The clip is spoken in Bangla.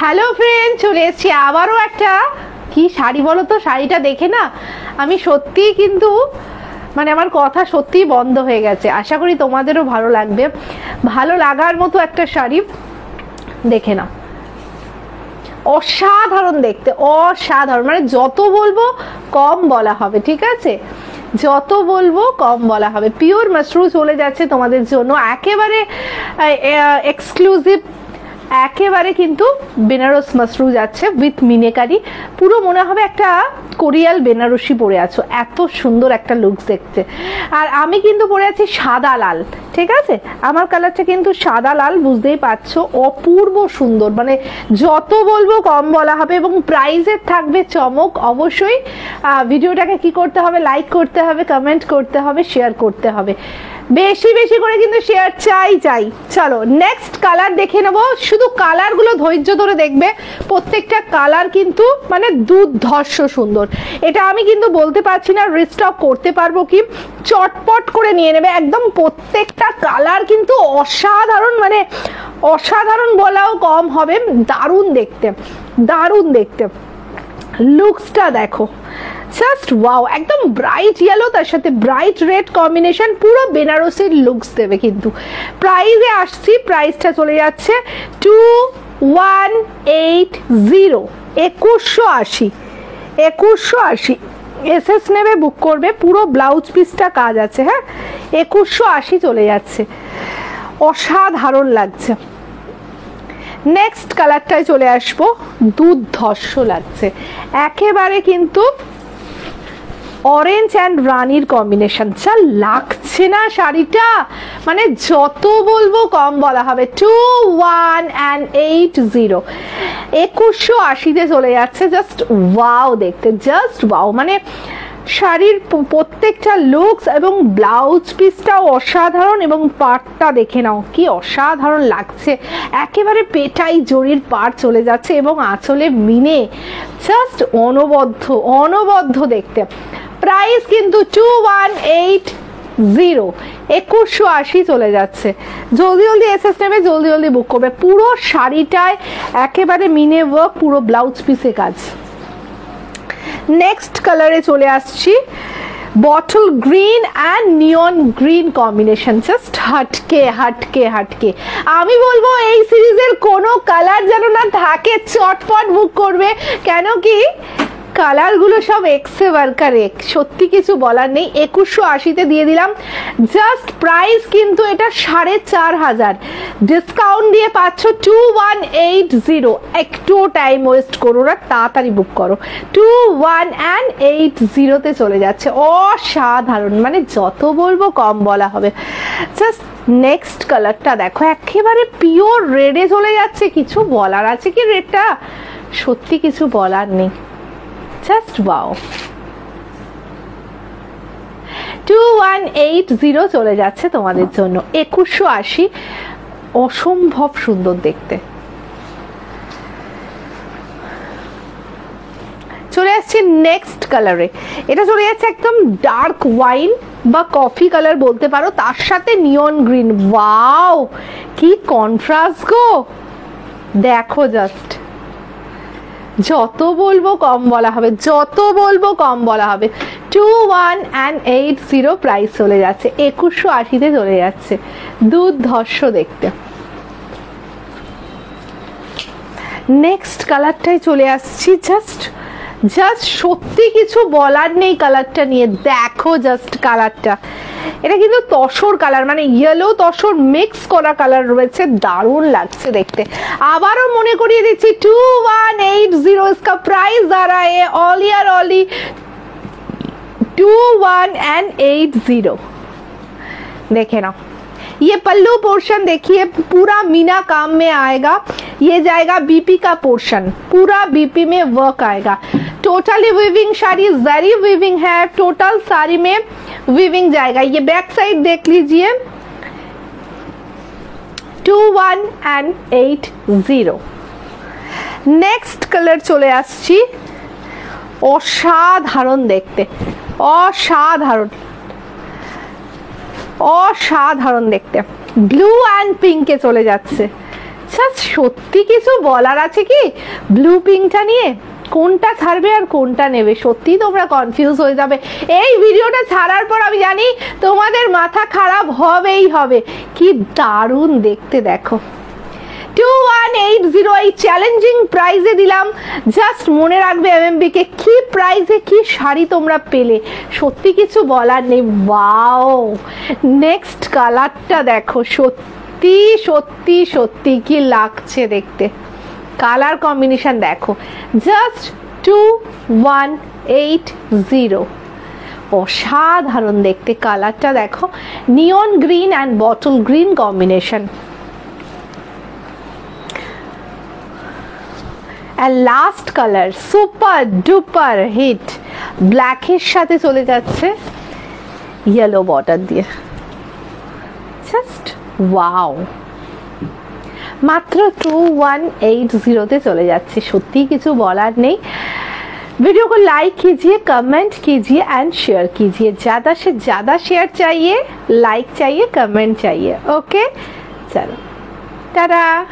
হ্যালো ফ্রেন্ড, চলে এসেছি আবারও একটা কি শাড়ি বলো তো। শাড়িটা দেখে না আমি সত্যি কিন্তু মানে আমার কথা সত্যিই বন্ধ হয়ে গেছে। আশা করি তোমাদেরও ভালো লাগবে, ভালো লাগার মতো একটা শাড়ি। দেখে নাও, অসাধারণ দেখতে, অসাধারণ। মানে যত বলবো কম বলা হবে, ঠিক আছে? যত বলবো কম বলা হবে। পিওর মাশরু চলে যাচ্ছে তোমাদের জন্য, একেবারে এক্সক্লুসিভ, একেবারে কিন্তু বেনারস মাশরু যাচ্ছে উইথ মিনেকারি। পুরো মনে হবে একটা কোরিয়াল বেনারসি পরে আছো, এত সুন্দর একটা লুকস দেখতে। আর আমি কিন্তু পরে আছি সাদা লাল, ঠিক আছে? আমার কালারটা কিন্তু সাদা লাল, বুঝতেই পারছো, অপূর্ব সুন্দর। মানে যত বলবো কম বলা হবে এবং প্রাইজের থাকবে চমক। অবশ্যই ভিডিওটাকে কি করতে হবে, লাইক করতে হবে, কমেন্ট করতে হবে, শেয়ার করতে হবে, বেশি বেশি করে কিন্তু শেয়ার চাই। চলো নেক্সট কালার দেখে নেবো। শুধু কালারগুলো ধৈর্য ধরে দেখবে, প্রত্যেকটা কালার কিন্তু মানে দুর্ধর্ষ সুন্দর। এটা আমি কিন্তু বলতে পারছি না রিস্টক করতে পারবো কি, চটপট করে নিয়ে নেবে একদম। প্রত্যেকটা কালার কিন্তু অসাধারণ, মানে অসাধারণ বলাও কম হবে। দারুণ দেখতে, দারুণ দেখতে। লুকসটা দেখো, জাস্ট ওয়াও। একদম ব্রাইট ইয়েলো, তার সাথে ব্রাইট রেড কম্বিনেশন, পুরো বেনারসির লুকস দেবে। কিন্তু প্রাইসে আসছি, প্রাইসটা চলে যাচ্ছে 2180, 2180, 2180। এসএস নেবে, বুক করবে। পুরো ব্লাউজ পিসটা কাজ আছে, হ্যাঁ। 2180 চলে যাচ্ছে, অসাধারণ লাগছে। নেক্সট কালারটায় চলে আসবো, দুর্ধর্ষ লাগছে একেবারে, কিন্তু অরেঞ্জ অ্যান্ড রানির কম্বিনেশন। যা লাগছে না শাড়িটা, মানে যত বলবো কম বলা হবে। 2180, 2180-তে চলে যাচ্ছে। জাস্ট ওয়াও দেখতে, জাস্ট ওয়াও। মানে শাড়ির প্রত্যেকটা লুকস এবং ব্লাউজ পিসটাও অসাধারণ, এবং পাড়টা দেখে নাও কি অসাধারণ লাগছে। একেবারে পেটাই জরির পাড় চলে যাচ্ছে এবং আঁচলে মিনে, জাস্ট অনবদ্য, অনবদ্য দেখতে। প্রাইস কিন্তু 2180, 2180 চলে যাচ্ছে। জলদি জলদি এসএস নেবে, জলদি জলদি বুক করবে। পুরো শাড়িটায় একেবারে মিনে ওয়ার্ক, পুরো ব্লাউজ পিসে কাজ। নেক্সট কালারে চলে আসছি, bottle green and neon green combination. Just হাটকে হাটকে হাটকে। আমি বলবো এই সিরিজের কোনো কালার যেন না থাকে, চটপট বুক করবে। কেন কি কালারগুলো সব এক্সে বার্কার এক, সত্যি কিছু বলার নেই। 2180-তে দিয়ে দিলাম। জাস্ট প্রাইস কিন্তু এটা 4500, ডিসকাউন্ট দিয়ে পাচ্ছ 2180। একটু টাইম ওয়েস্ট করো না, তাড়াতাড়ি বুক করো। 2180-তে চলে যাচ্ছে, অসাধারণ। মানে যত বলবো কম বলা হবে। জাস্ট নেক্সট কালারটা দেখো, একেবারে পিওর রেডে চলে যাচ্ছে। কিছু বলার আছে কি রেডটা? সত্যি কিছু বলার নেই, জাস্ট ওয়াও। 2180 চলে যাচ্ছে তোমাদের জন্য, 2180। অসম্ভব সুন্দর দেখতে। চলে আসছে নেক্সট কালারে। এটা চলে যাচ্ছে একদম ডার্ক ওয়াইন বা কফি কালার বলতে পারো, তার সাথে নিয়ন গ্রিন। ওয়াও, কি কন্ট্রাস্ট গো, দেখো জাস্ট। যত বলবো কম বলা হবে, যত বলবো কম বলা হবে। 2180 প্রাইস চলে যাচ্ছে, 2180-তে চলে যাচ্ছে। দুর্ধর্ষ দেখতে। নেক্সট কালারটাই চলে আসছি। জাস্ট সত্যি কিছু বলার নেই কালারটা নিয়ে। দেখো জাস্ট কালারটা, এটা কিন্তু তসর কালার, মানে ইয়েলো তসর মিক্স করা কালার রয়েছে। দারুণ লাগছে দেখতে। আবারও মনে করিয়ে দিচ্ছি 2180 इसका प्राइस आ रहा है only 2180। देखे ना, ये पल्लू पोर्शन देखिए, पूरा मीना काम में आएगा। ये जाएगा बीपी का पोर्शन, पूरा बीपी में वर्क आएगा। टोटली वीविंग साड़ी, जरी वीविंग है, टोटल साड़ी में वीविंग जाएगा। ये बैक साइड देख लीजिए, 2180। नेक्स्ट कलर चले आसছি, অসাধারণ দেখতে, অসাধারণ, অসাধারণ দেখতে। ব্লু অ্যান্ড পিঙ্কে চলে যাচ্ছে। আচ্ছা সত্যি কিছু বলার আছে কি ব্লু পিঙ্কটা নিয়ে? কোনটা ছাড়বে আর কোনটা নেবে সত্যি তোমরা কনফিউজ হয়ে যাবে। এই ভিডিওটা ছাড়ার পর আমি জানি তোমাদের মাথা খারাপ হবেই হবে। কি দারুণ দেখতে দেখো, 2180 এই চ্যালেঞ্জিং প্রাইজে দিলাম। জাস্ট মনে রাখবে এমএমবি কে কি প্রাইজে কি শাড়ি তোমরা পেলে, সত্যি কিছু বলার নেই। ওয়াও, নেক্সট কালারটা দেখো, সত্যি সত্যি সত্যি কি লাগছে দেখতে। কালার কম্বিনেশন দেখো, জাস্ট 2180, অসাধারণ দেখতে। কালারটা দেখো, neon green and bottle green combination. আর last colour super duper hit, ব্ল্যাকের সাথে চলে যাচ্ছে ইয়েলো বর্ডার দিয়ে। জাস্ট ওয়াও, মাত্র 2180 चले जाচ্ছে। সত্যি কিছু বলার নেই। वीडियो को लाइक कीजिए, कमेंट कीजिए एंड शेयर कीजिए। ज़्यादा से ज़्यादा शेयर चाहिए, लाइक चाहिए, कमेंट चाहिए। ओके, चलो टाटा।